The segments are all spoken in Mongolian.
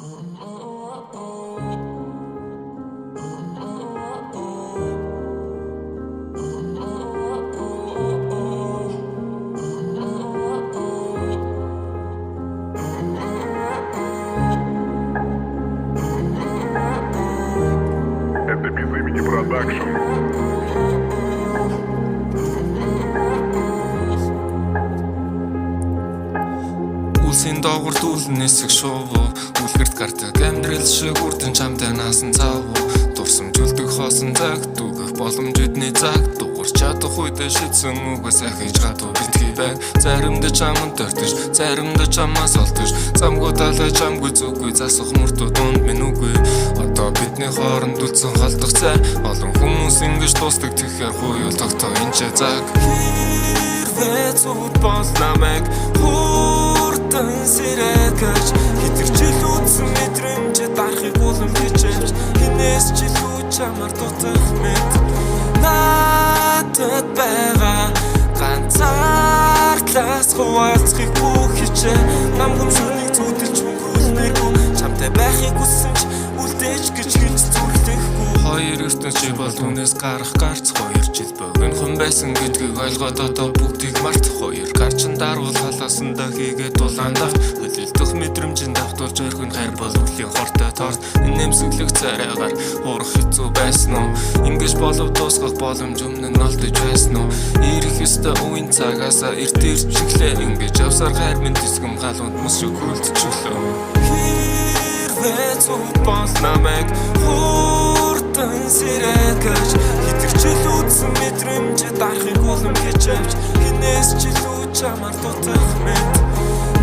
Это без имени продакшн. Улсын доогуур дүүлэн нисэх шувуу үлгэрт гардаг амьдрал шиг үрдэн чамтай наасан цаавуу дурсамжуулдаг хоосон цаг дүүгэх боломж эдний цаг дуурч чадах үедээ шийдсэн үгээс ахиж гадуу битгий байг заримдаа чамд дортож заримдаа чамаас олдож замгүй талай чамгүй зүггүй засах мөртөө дунд минь үгүй одоо бидний хооронд үлдсэн холдох цай олон хүмүүс ингэж дуустдаг тэгэхээр хуйул тогтоо энэ ч цаг хэрвээ зүуд бол намайг сэрэгэж хитэрчил үдсэн мэдрэмжээ дарахыг улам хичээж хинээс ч илүү чамаар дутах мэд надад байгаа ганцаардлаас хуваалцахыг бүх хичээ нам гомшуулыг зүудэлж өнгөрүүлмээргүй чамтай байхыг хүссэн ч үлдээж гэж хэлж зүрхлэхгүй хоёр ертөнцийн бол түүнээс гарах гарц хоёр жил богино хүн байсан гэдгийг ойлгоод одоо бүгдийг март хоёр гарчин даруул халаасандаа хийгээд дулаандах хөлөлдөх мэдрэмжинд давтуулж орхин хайр бол үлийн хортой торт нэмсэглэх царайгаар уурах хэцүү байсан уу ингэж болов дуусгах боломж өмнө нь олдож байсан уу ирэх ёстой үеийн цагаасаа эрт ирж чиглээ ингэж явсаар хайр минь дэсгэм галуунд мус шиг хүлдчихлөө хэрвээ зүуд бол намайг сэрэгэж хитэрчил үдсэн мэдрэмжээ дарахыг улам хичээж хинээс ч илүү чамаар дутах мэд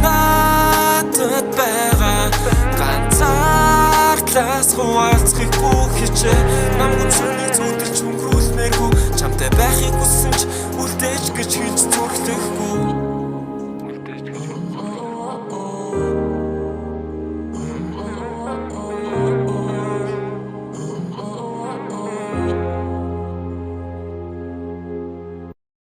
надад байгаа ганцаардлаас хуваалцахыг бүх хичээ нам гомшуулыг зүудэлж өнгөрүүлмээргүй чамтай байхыг хүссэн ч үлдээж гэж хэлж зүрхлэхгүй